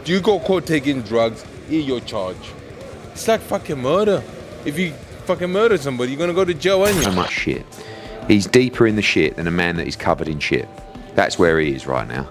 You go caught taking drugs, you're charged. It's like fucking murder. If you fucking murder somebody, you're gonna go to jail anyway. So much shit. He's deeper in the shit than a man that is covered in shit. That's where he is right now.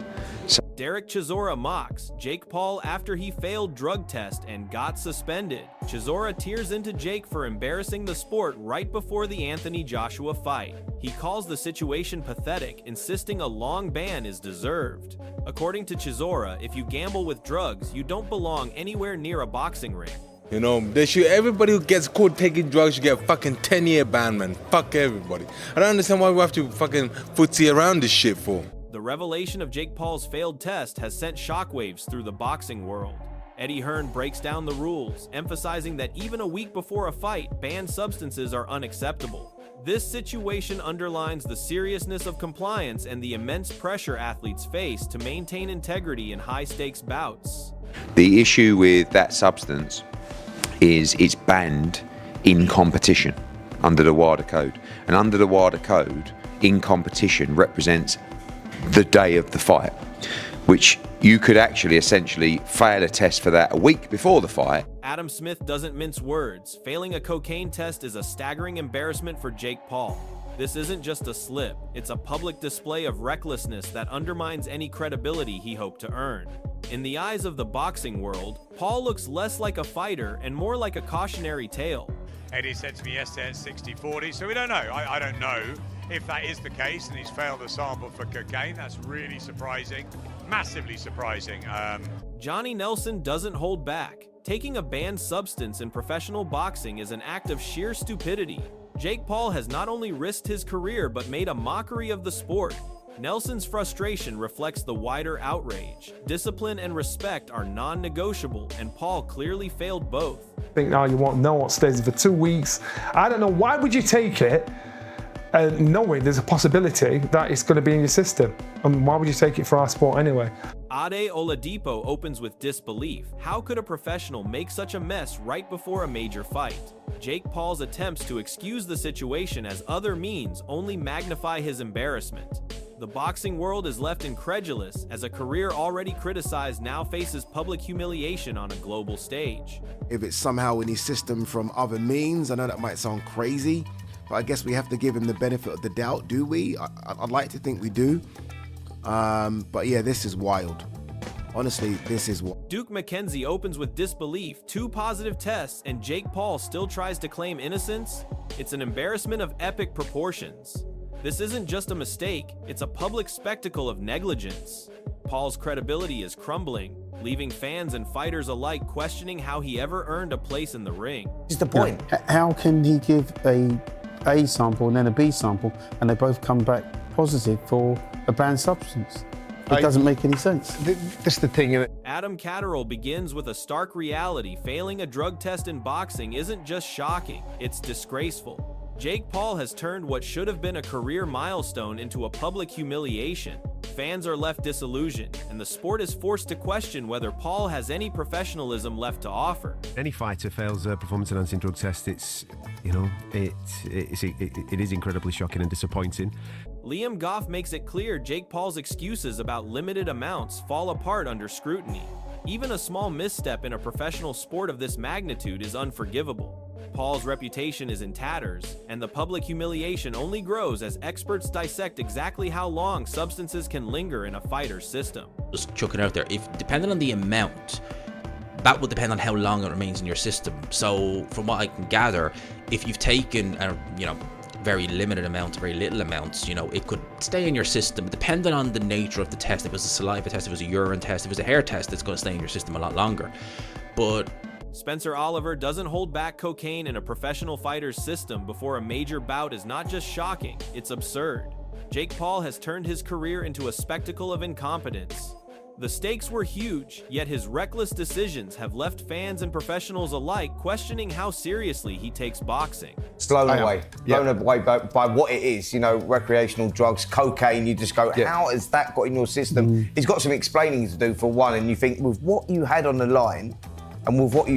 Derek Chisora mocks Jake Paul after he failed drug test and got suspended. Chisora tears into Jake for embarrassing the sport right before the Anthony Joshua fight. He calls the situation pathetic, insisting a long ban is deserved. According to Chisora, if you gamble with drugs, you don't belong anywhere near a boxing ring. You know, everybody who gets caught taking drugs should get a fucking 10-year ban, man. Fuck everybody. I don't understand why we have to fucking footsie around this shit for. The revelation of Jake Paul's failed test has sent shockwaves through the boxing world. Eddie Hearn breaks down the rules, emphasizing that even a week before a fight, banned substances are unacceptable. This situation underlines the seriousness of compliance and the immense pressure athletes face to maintain integrity in high-stakes bouts. The issue with that substance is it's banned in competition under the WADA code. And under the WADA code, in competition represents the day of the fight, which you could actually essentially fail a test for that a week before the fight. Adam Smith doesn't mince words. Failing a cocaine test is a staggering embarrassment for Jake Paul. This isn't just a slip, it's a public display of recklessness that undermines any credibility he hoped to earn. In the eyes of the boxing world, Paul looks less like a fighter and more like a cautionary tale. Eddie said to me yesterday it's 60-40, so we don't know. I don't know if that is the case and he's failed a sample for cocaine. That's really surprising, massively surprising. Johnny Nelson doesn't hold back. Taking a banned substance in professional boxing is an act of sheer stupidity. Jake Paul has not only risked his career but made a mockery of the sport. Nelson's frustration reflects the wider outrage. Discipline and respect are non-negotiable, and Paul clearly failed both. I think now you won't know what stays for 2 weeks. I don't know, why would you take it knowing there's a possibility that it's going to be in your system? And why would you take it for our sport anyway? Ade Oladipo opens with disbelief. How could a professional make such a mess right before a major fight? Jake Paul's attempts to excuse the situation as other means only magnify his embarrassment. The boxing world is left incredulous as a career already criticized now faces public humiliation on a global stage. If it's somehow in his system from other means, I know that might sound crazy, but I guess we have to give him the benefit of the doubt, do we? I'd like to think we do. But yeah, this is wild. Honestly, this is wild. Duke McKenzie opens with disbelief, 2 positive tests, and Jake Paul still tries to claim innocence? It's an embarrassment of epic proportions. This isn't just a mistake, it's a public spectacle of negligence. Paul's credibility is crumbling, leaving fans and fighters alike questioning how he ever earned a place in the ring. What's the point? How can he give a sample and then a B sample and they both come back positive for a banned substance? It doesn't make any sense. That's the thing. Adam Catterall begins with a stark reality. Failing a drug test in boxing isn't just shocking, it's disgraceful. Jake Paul has turned what should have been a career milestone into a public humiliation. Fans are left disillusioned, and the sport is forced to question whether Paul has any professionalism left to offer. Any fighter fails a performance-enhancing drug test, it is incredibly shocking and disappointing. Liam Goff makes it clear Jake Paul's excuses about limited amounts fall apart under scrutiny. Even a small misstep in a professional sport of this magnitude is unforgivable. Paul's reputation is in tatters, and the public humiliation only grows as experts dissect exactly how long substances can linger in a fighter's system. Just chuck it out there. If depending on the amount, that will depend on how long it remains in your system. So, from what I can gather, if you've taken very limited amounts, very little amounts, it could stay in your system. Depending on the nature of the test, if it was a saliva test, if it was a urine test, if it was a hair test, it's going to stay in your system a lot longer. But Spencer Oliver doesn't hold back cocaine in a professional fighter's system before a major bout is not just shocking, it's absurd. Jake Paul has turned his career into a spectacle of incompetence. The stakes were huge, yet his reckless decisions have left fans and professionals alike questioning how seriously he takes boxing. It's blown away by what it is, recreational drugs, cocaine. You just go, how has that got in your system? He's got some explaining to do for one, and you think with what you had on the line and with what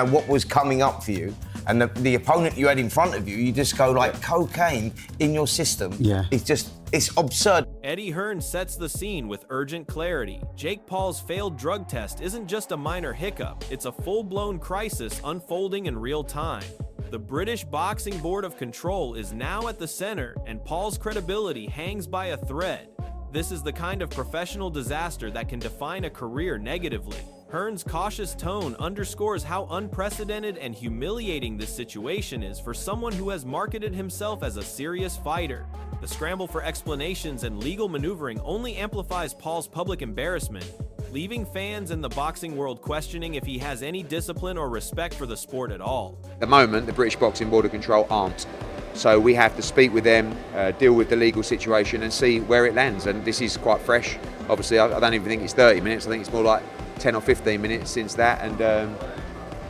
what was coming up for you, and the opponent you had in front of you, you just go like, cocaine in your system. Yeah. It's just, It's absurd. Eddie Hearn sets the scene with urgent clarity. Jake Paul's failed drug test isn't just a minor hiccup, it's a full-blown crisis unfolding in real time. The British Boxing Board of Control is now at the center, and Paul's credibility hangs by a thread. This is the kind of professional disaster that can define a career negatively. Hearn's cautious tone underscores how unprecedented and humiliating this situation is for someone who has marketed himself as a serious fighter. The scramble for explanations and legal maneuvering only amplifies Paul's public embarrassment, leaving fans in the boxing world questioning if he has any discipline or respect for the sport at all. At the moment, the British Boxing Board of Control aren't. So we have to speak with them, deal with the legal situation and see where it lands. And this is quite fresh. Obviously, I don't even think it's 30 minutes. I think it's more like 10 or 15 minutes since that. And,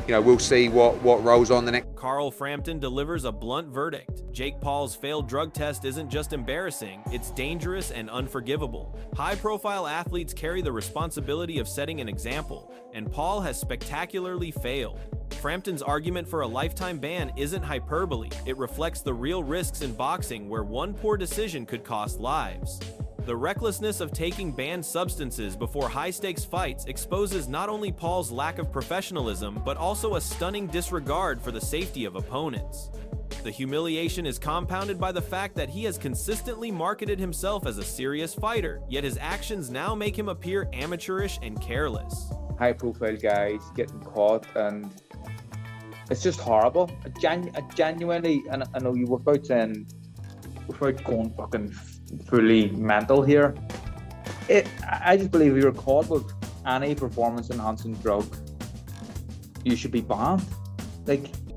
we'll see what rolls on the next. Carl Frampton delivers a blunt verdict. Jake Paul's failed drug test isn't just embarrassing, it's dangerous and unforgivable. High-profile athletes carry the responsibility of setting an example, and Paul has spectacularly failed. Frampton's argument for a lifetime ban isn't hyperbole, it reflects the real risks in boxing where one poor decision could cost lives. The recklessness of taking banned substances before high-stakes fights exposes not only Paul's lack of professionalism, but also a stunning disregard for the safety of opponents. The humiliation is compounded by the fact that he has consistently marketed himself as a serious fighter, yet his actions now make him appear amateurish and careless. High-profile guys getting caught, and it's just horrible. Genuinely, and I know you were about saying, without going fucking fully mental here, I just believe if you're caught with any performance-enhancing drug, you should be banned.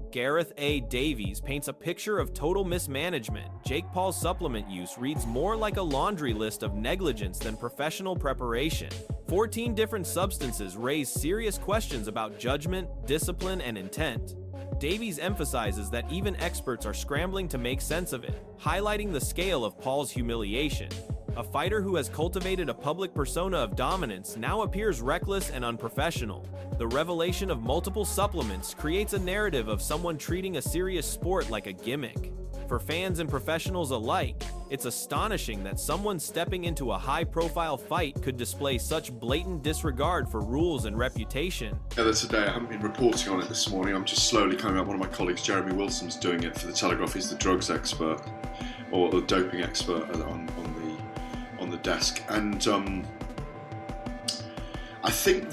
Gareth A. Davies paints a picture of total mismanagement. Jake Paul's supplement use reads more like a laundry list of negligence than professional preparation. 14 different substances raise serious questions about judgment, discipline, and intent. Davies emphasizes that even experts are scrambling to make sense of it, highlighting the scale of Paul's humiliation. A fighter who has cultivated a public persona of dominance now appears reckless and unprofessional. The revelation of multiple supplements creates a narrative of someone treating a serious sport like a gimmick. For fans and professionals alike, it's astonishing that someone stepping into a high-profile fight could display such blatant disregard for rules and reputation. Today, I haven't been reporting on it this morning. I'm just slowly coming up. One of my colleagues, Jeremy Wilson's doing it for the Telegraph. He's the drugs expert or the doping expert on the desk, and I think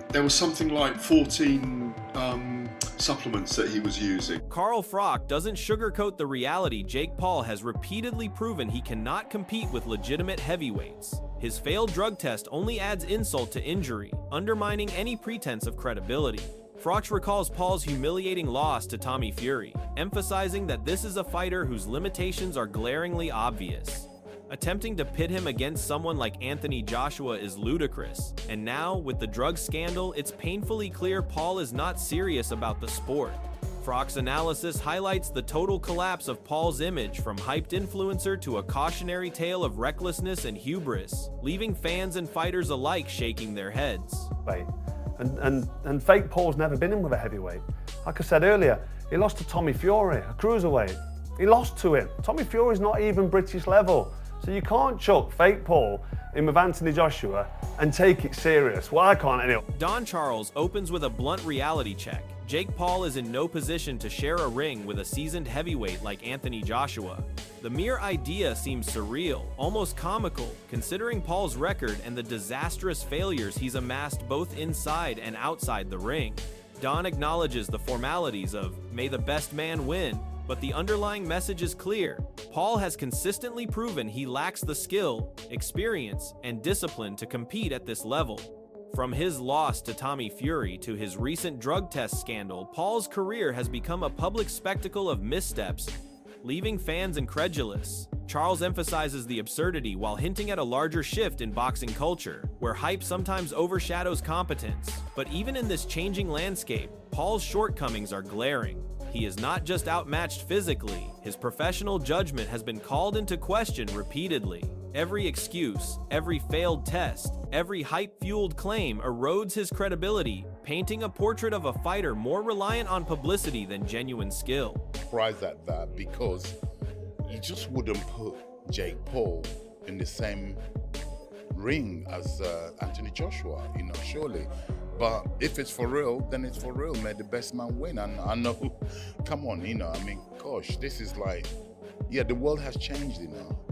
there was something like 14 supplements that he was using. Carl Froch doesn't sugarcoat the reality. Jake Paul has repeatedly proven he cannot compete with legitimate heavyweights. His failed drug test only adds insult to injury, undermining any pretense of credibility. Froch recalls Paul's humiliating loss to Tommy Fury, emphasizing that this is a fighter whose limitations are glaringly obvious. Attempting to pit him against someone like Anthony Joshua is ludicrous, and now, with the drug scandal, it's painfully clear Paul is not serious about the sport. Froch's analysis highlights the total collapse of Paul's image from hyped influencer to a cautionary tale of recklessness and hubris, leaving fans and fighters alike shaking their heads. And fake Paul's never been in with a heavyweight. Like I said earlier, he lost to Tommy Fury, a cruiserweight. He lost to him. Tommy Fury's not even British level. So you can't chuck fake Paul in with Anthony Joshua and take it serious. Why can't anyone? Don Charles opens with a blunt reality check. Jake Paul is in no position to share a ring with a seasoned heavyweight like Anthony Joshua. The mere idea seems surreal, almost comical, considering Paul's record and the disastrous failures he's amassed both inside and outside the ring. Don acknowledges the formalities of "may the best man win," but the underlying message is clear. Paul has consistently proven he lacks the skill, experience, and discipline to compete at this level. From his loss to Tommy Fury to his recent drug test scandal, Paul's career has become a public spectacle of missteps, leaving fans incredulous. Charles emphasizes the absurdity while hinting at a larger shift in boxing culture, where hype sometimes overshadows competence. But even in this changing landscape, Paul's shortcomings are glaring. He is not just outmatched physically, his professional judgment has been called into question repeatedly. Every excuse, every failed test, every hype-fueled claim erodes his credibility, painting a portrait of a fighter more reliant on publicity than genuine skill. Surprised at that because you just wouldn't put Jake Paul in the same ring as Anthony Joshua, surely. But if it's for real, then it's for real. May the best man win. And I know, come on, gosh, this is like, the world has changed,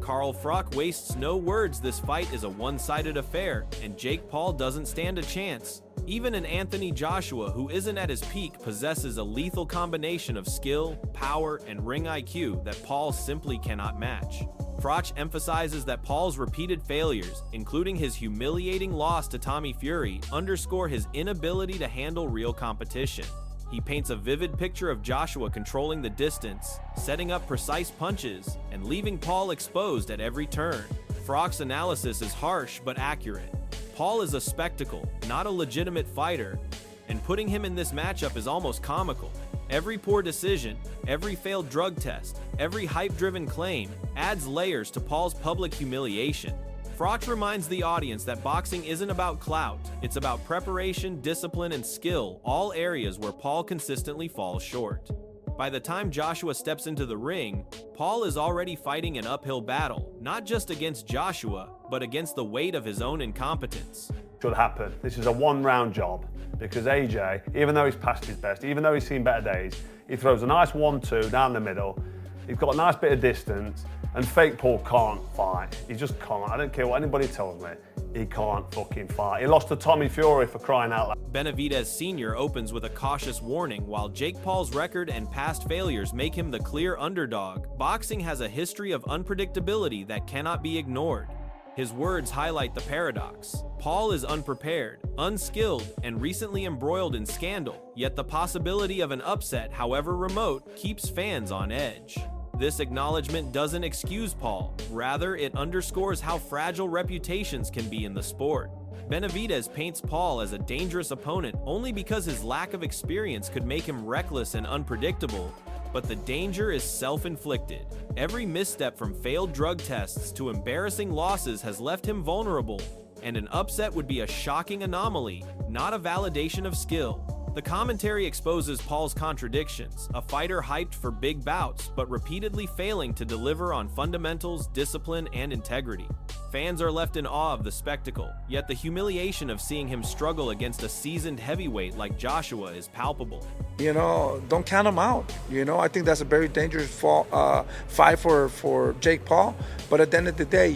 Carl Froch wastes no words. This fight is a one-sided affair, and Jake Paul doesn't stand a chance. Even an Anthony Joshua, who isn't at his peak, possesses a lethal combination of skill, power, and ring IQ that Paul simply cannot match. Froch emphasizes that Paul's repeated failures, including his humiliating loss to Tommy Fury, underscore his inability to handle real competition. He paints a vivid picture of Joshua controlling the distance, setting up precise punches, and leaving Paul exposed at every turn. Froch's analysis is harsh but accurate. Paul is a spectacle, not a legitimate fighter, and putting him in this matchup is almost comical. Every poor decision, every failed drug test, every hype-driven claim adds layers to Paul's public humiliation. Froch reminds the audience that boxing isn't about clout, it's about preparation, discipline, and skill, all areas where Paul consistently falls short. By the time Joshua steps into the ring, Paul is already fighting an uphill battle, not just against Joshua, but against the weight of his own incompetence. Should happen. This is a one-round job because AJ, even though he's past his best, even though he's seen better days, he throws a nice 1-2 down the middle. He's got a nice bit of distance, and fake Paul can't fight. He just can't. I don't care what anybody tells me. He can't fucking fight. He lost to Tommy Fury, for crying out loud. Benavidez Sr. opens with a cautious warning. While Jake Paul's record and past failures make him the clear underdog, boxing has a history of unpredictability that cannot be ignored. His words highlight the paradox. Paul is unprepared, unskilled, and recently embroiled in scandal, yet the possibility of an upset, however remote, keeps fans on edge. This acknowledgement doesn't excuse Paul, rather it underscores how fragile reputations can be in the sport. Benavidez paints Paul as a dangerous opponent only because his lack of experience could make him reckless and unpredictable, but the danger is self-inflicted. Every misstep from failed drug tests to embarrassing losses has left him vulnerable, and an upset would be a shocking anomaly, not a validation of skill. The commentary exposes Paul's contradictions, a fighter hyped for big bouts, but repeatedly failing to deliver on fundamentals, discipline, and integrity. Fans are left in awe of the spectacle, yet the humiliation of seeing him struggle against a seasoned heavyweight like Joshua is palpable. Don't count him out. I think that's a very dangerous fight for Jake Paul. But at the end of the day,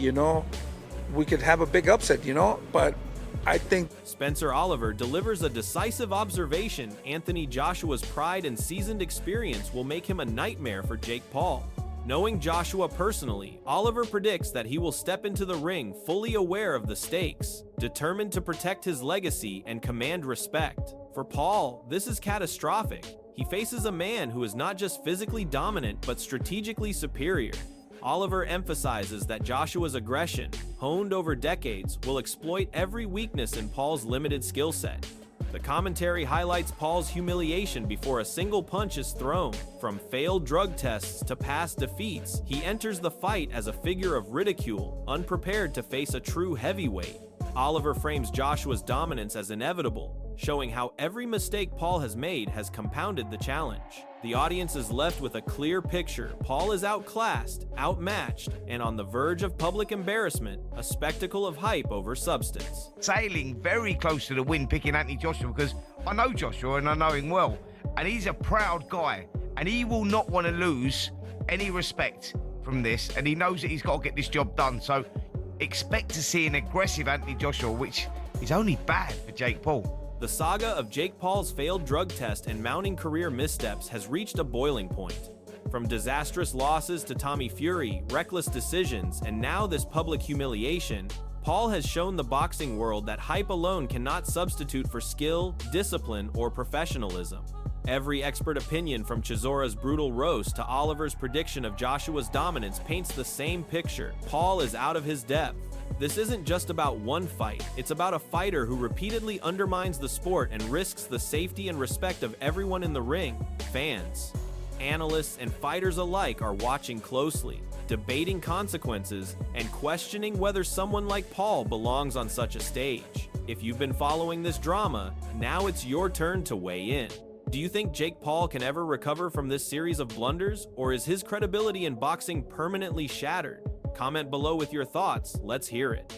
we could have a big upset, but I think Spencer Oliver delivers a decisive observation. Anthony Joshua's pride and seasoned experience will make him a nightmare for Jake Paul. Knowing Joshua personally, Oliver predicts that he will step into the ring fully aware of the stakes, determined to protect his legacy and command respect. For Paul, this is catastrophic. He faces a man who is not just physically dominant but strategically superior. Oliver emphasizes that Joshua's aggression, honed over decades, will exploit every weakness in Paul's limited skill set. The commentary highlights Paul's humiliation before a single punch is thrown. From failed drug tests to past defeats, he enters the fight as a figure of ridicule, unprepared to face a true heavyweight. Oliver frames Joshua's dominance as inevitable, showing how every mistake Paul has made has compounded the challenge. The audience is left with a clear picture. Paul is outclassed, outmatched, and on the verge of public embarrassment, a spectacle of hype over substance. Sailing very close to the win, picking Anthony Joshua, because I know Joshua and I know him well, and he's a proud guy, and he will not want to lose any respect from this, and he knows that he's got to get this job done. So expect to see an aggressive Anthony Joshua, which is only bad for Jake Paul. The saga of Jake Paul's failed drug test and mounting career missteps has reached a boiling point. From disastrous losses to Tommy Fury, reckless decisions, and now this public humiliation, Paul has shown the boxing world that hype alone cannot substitute for skill, discipline, or professionalism. Every expert opinion, from Chisora's brutal roast to Oliver's prediction of Joshua's dominance, paints the same picture. Paul is out of his depth. This isn't just about one fight, it's about a fighter who repeatedly undermines the sport and risks the safety and respect of everyone in the ring. Fans, analysts, and fighters alike are watching closely, debating consequences, and questioning whether someone like Paul belongs on such a stage. If you've been following this drama, now it's your turn to weigh in. Do you think Jake Paul can ever recover from this series of blunders, or is his credibility in boxing permanently shattered? Comment below with your thoughts. Let's hear it.